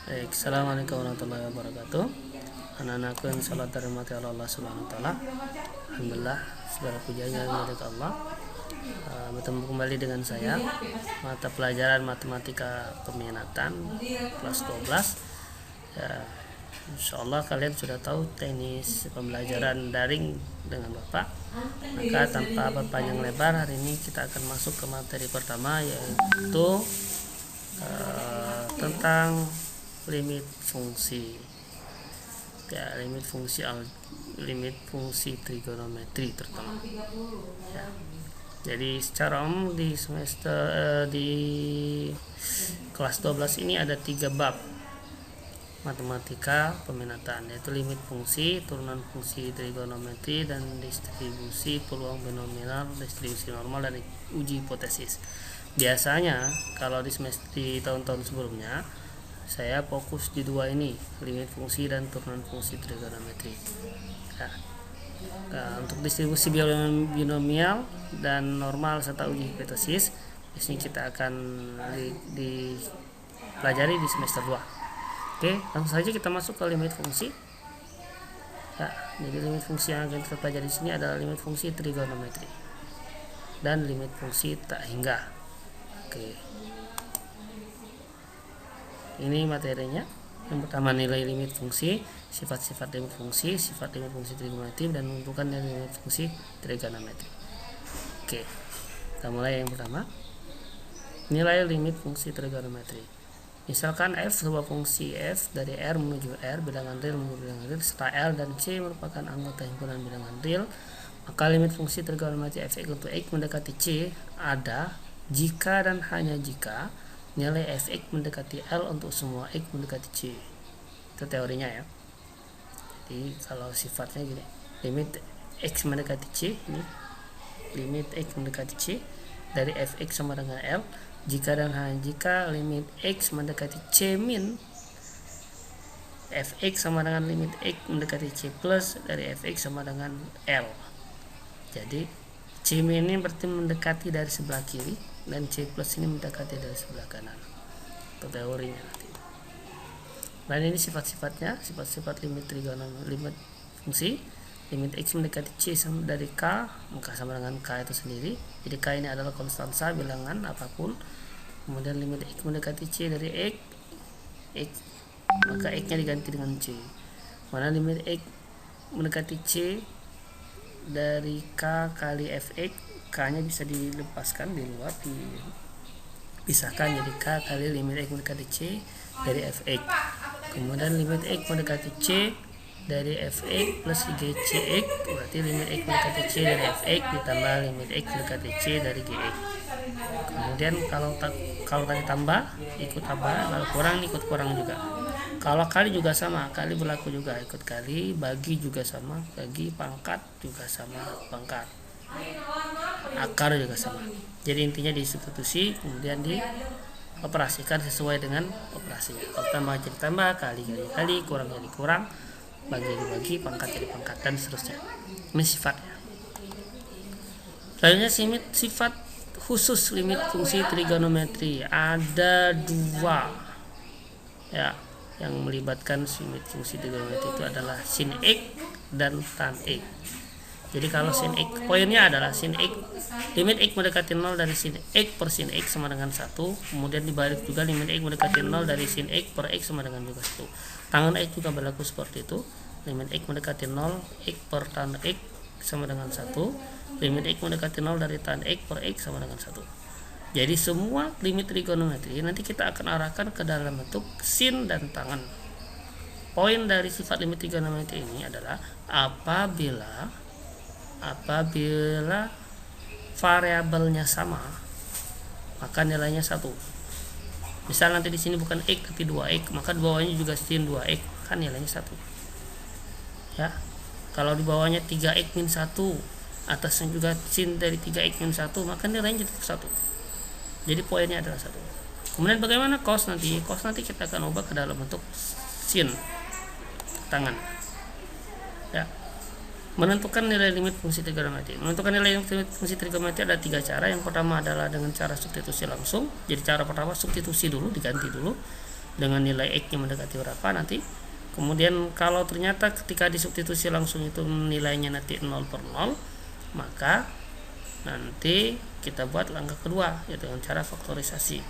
Baik, assalamualaikum warahmatullahi wabarakatuh. Anak-anakku yang salat dan rahmati Allah Subhanahu wa taala. Alhamdulillah, segala pujiannya milik Allah. Bertemu kembali dengan saya, mata pelajaran matematika peminatan kelas 12. Ya, insyaallah kalian sudah tahu teknis pembelajaran daring dengan Bapak. Maka tanpa berpanjang lebar, hari ini kita akan masuk ke materi pertama, yaitu tentang limit fungsi. Ya, limit fungsi trigonometri terutama. Ya. Jadi secara umum di di kelas 12 ini ada 3 bab matematika peminatan, yaitu limit fungsi, turunan fungsi trigonometri, dan distribusi peluang binomial, distribusi normal, dan uji hipotesis. Biasanya kalau di tahun-tahun sebelumnya saya fokus di dua ini, limit fungsi dan turunan fungsi trigonometri. Untuk distribusi binomial dan normal serta uji hipotesis, ini kita akan dipelajari di semester 2. Oke, langsung saja kita masuk ke limit fungsi. Ya, jadi limit fungsi yang akan kita pelajari di sini adalah limit fungsi trigonometri dan limit fungsi tak hingga. Oke. Ini materinya. Yang pertama, nilai limit fungsi, sifat-sifat limit fungsi, sifat limit fungsi trigonometri, dan menentukan nilai limit fungsi trigonometri. Oke, kita mulai yang pertama. Nilai limit fungsi trigonometri. Misalkan f sebuah fungsi f dari R menuju R, bilangan real menuju bilangan real, serta L dan C merupakan anggota himpunan bilangan real, maka limit fungsi trigonometri f(x) untuk x mendekati C ada jika dan hanya jika nilai f(x) mendekati L untuk semua x mendekati C. Itu teorinya ya. Jadi kalau sifatnya gini, limit x mendekati C, ini limit x mendekati C dari f(x) sama dengan L jika dan hanya jika limit x mendekati C min f(x) sama dengan limit x mendekati C plus dari f(x) sama dengan L. Jadi C min ini berarti mendekati dari sebelah kiri, dan C plus ini mendekati dari sebelah kanan. Itu teorinya nanti. Dan ini sifat-sifatnya, sifat-sifat limit fungsi. Limit x mendekati C dari K, maka sama dengan K itu sendiri. Jadi K ini adalah konstansa bilangan apapun. Kemudian limit x mendekati C dari x, maka x nya diganti dengan C. Mana limit x mendekati C dari K kali fx, K nya bisa dilepaskan di luar, dipisahkan jadi K kali limit x mendekati C dari fx. Kemudian limit x mendekati C dari fx plus gcx, berarti limit x mendekati C dari fx ditambah limit x mendekati C dari gx. Kemudian kalau tadi tambah ikut tambah, kalau kurang ikut kurang juga. Kalau kali juga sama, kali berlaku juga, ikut kali, bagi juga sama, bagi, pangkat juga sama, pangkat, akar juga sama. Jadi intinya disubstitusi, kemudian dioperasikan sesuai dengan operasinya. Kalau tambah jadi tambah, kali jadi kali, kurang jadi kurang, bagi jadi bagi, pangkat jadi pangkat, dan seterusnya. Ini sifatnya. Selanjutnya sifat khusus limit fungsi trigonometri. Ada 2 ya, yang melibatkan limit fungsi trigonometri itu adalah sin x dan tan x. Jadi kalau sin x, poinnya adalah sin x, limit x mendekati 0 dari sin x per sin x sama dengan 1. Kemudian dibalik juga, limit x mendekati 0 dari sin x per x sama dengan juga 1. Tangan x juga berlaku seperti itu. Limit x mendekati 0, x per tan x sama dengan 1. Limit x mendekati 0 dari tan x per x sama dengan 1. Jadi semua limit trigonometri nanti kita akan arahkan ke dalam bentuk sin dan tangan. Poin dari sifat limit trigonometri ini adalah apabila variabelnya sama, maka nilainya 1. Misal nanti di sini bukan x tapi 2x, maka di bawahnya juga sin 2x, kan nilainya 1. Ya. Kalau di bawahnya 3x min 1, atasnya juga sin dari 3x min 1, maka nilainya jadi 1. Jadi poinnya adalah 1. Kemudian bagaimana cos nanti? Cos nanti kita akan ubah ke dalam bentuk sin tangan. Ya. Menentukan nilai limit fungsi trigonometri. Menentukan nilai limit fungsi trigonometri ada 3 cara. Yang pertama adalah dengan cara substitusi langsung. Jadi cara pertama substitusi dulu, diganti dulu. dengan nilai X yang mendekati berapa nanti. Kemudian kalau ternyata ketika disubstitusi langsung itu nilainya nanti 0/0, maka nanti kita buat langkah kedua, yaitu dengan cara faktorisasi.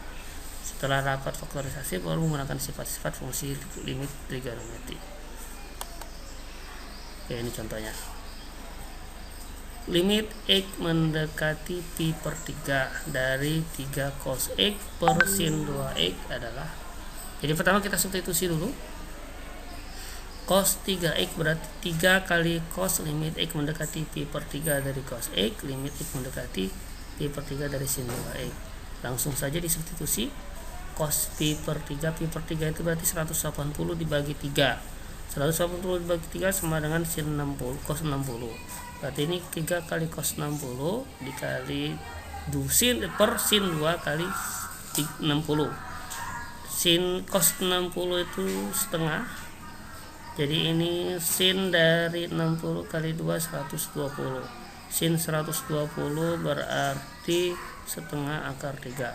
Setelah dapat faktorisasi baru menggunakan sifat-sifat fungsi limit trigonometri. Oke, ini contohnya. Limit X mendekati pi per 3 dari 3 cos X per sin 2X adalah, jadi pertama kita substitusi dulu. Cos 3X berarti 3 kali cos limit X mendekati pi per 3 dari cos X, limit X mendekati pi per 3 dari sin 2X. Langsung saja disubstitusi. Cos pi per 3 itu berarti 180 dibagi 3. 180 dibagi 3 sama dengan sin 60, cos 60. Berarti ini 3 kali cos 60 dikali sin per sin 2 kali 60. Sin cos 60 itu setengah. Jadi ini sin dari 60 kali 2 120. Sin 120 berarti setengah akar 3.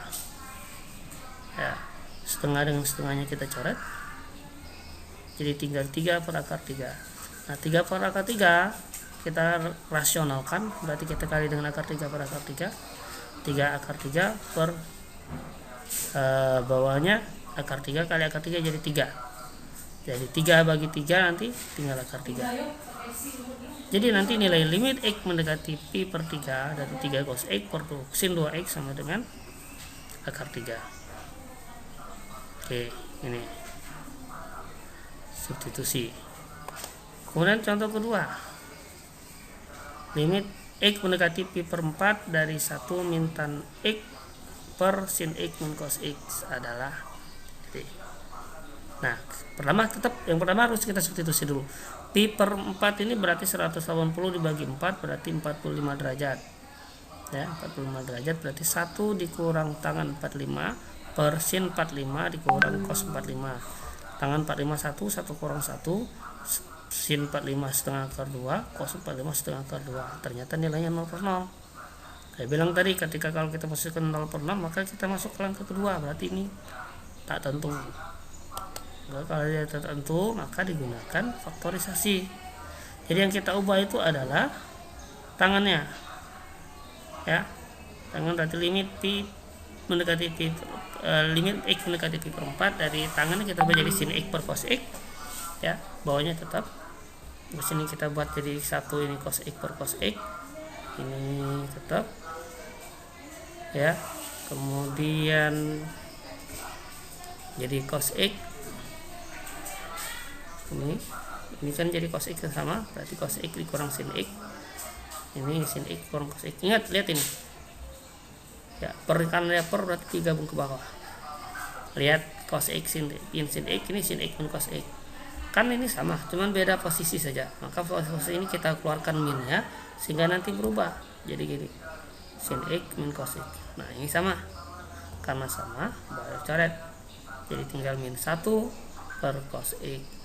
Ya, setengah dengan setengahnya kita coret. Jadi tinggal 3 per akar 3. Nah, 3 per akar 3 kita rasionalkan, berarti kita kali dengan akar 3 per akar 3. 3 akar 3 per bawahnya akar 3 kali akar 3 jadi 3. Jadi 3 bagi 3 nanti tinggal akar 3. Jadi nanti nilai limit X mendekati pi per 3 dari 3 cos X per sin 2X sama dengan akar 3. Oke, ini substitusi. Kemudian contoh kedua. Limit X mendekati pi per 4 dari 1 min tan X per sin X min cos X adalah, nah, yang pertama harus kita substitusi dulu. Pi per 4 ini berarti 180 dibagi 4 berarti 45 derajat. Ya, 45 derajat berarti 1 dikurang tangan 45 per sin 45 dikurang cos 45. Tangan 45 1 kurang 1, sin 45 setengah akar 2, cos 45 setengah akar 2. Ternyata nilainya 0/0. Saya bilang tadi ketika kalau kita masukkan 0/0 maka kita masuk ke langkah kedua, berarti ini tak tentu. Kalau dia tertentu maka digunakan faktorisasi. Jadi yang kita ubah itu adalah tangannya, ya, tangan berarti limit pi mendekati pi limit X mendekati pi per 4 dari tangannya kita ubah jadi sin X per cos X, ya, bawahnya tetap. Di sini kita buat jadi 1 ini cos X per cos X, ini tetap, ya. Kemudian jadi cos X ini kan jadi cos X sama, berarti cos X dikurang sin X, ini sin X kurang cos X. Ingat, lihat ini, ya, per kan ya, per berarti digabung ke bawah. Lihat cos X sin X, ini sin X min cos X, kan ini sama, cuman beda posisi saja. Maka posisi ini kita keluarkan min, ya, sehingga nanti berubah jadi gini, sin X min cos X. Nah, ini sama, karena sama baru coret, jadi tinggal min 1 per cos X.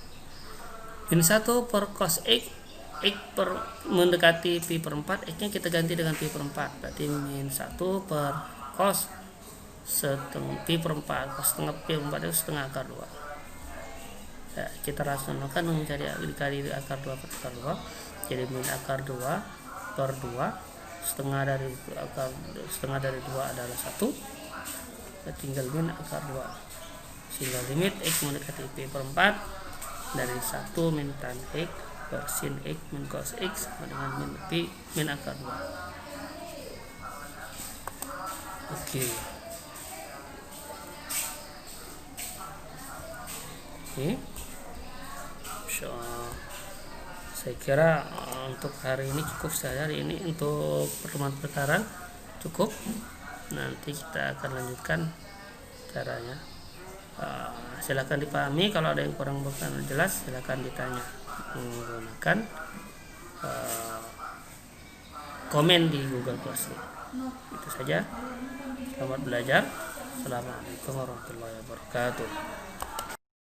Min 1 per cos X, X per mendekati pi per 4, X nya kita ganti dengan pi per 4, berarti min 1 per cos setengah pi per 4, cos setengah pi per 4 itu setengah akar 2. Ya, kita rasionalkan mencari dikali akar 2 per akar 2, jadi min akar 2 per 2, setengah dari 2 adalah 1, tinggal min akar 2, sehingga limit X mendekati pi per 4 dari 1 min tan X per sin X min cos X sama dengan min akar 2. Oke. So, saya kira untuk hari ini cukup saja. Hari ini untuk pertemuan sekarang cukup. Nanti kita akan lanjutkan caranya. Silakan dipahami, kalau ada yang kurang jelas silakan ditanya menggunakan komen di Google Classroom. Itu saja. Selamat belajar. Assalamualaikum warahmatullahi wabarakatuh.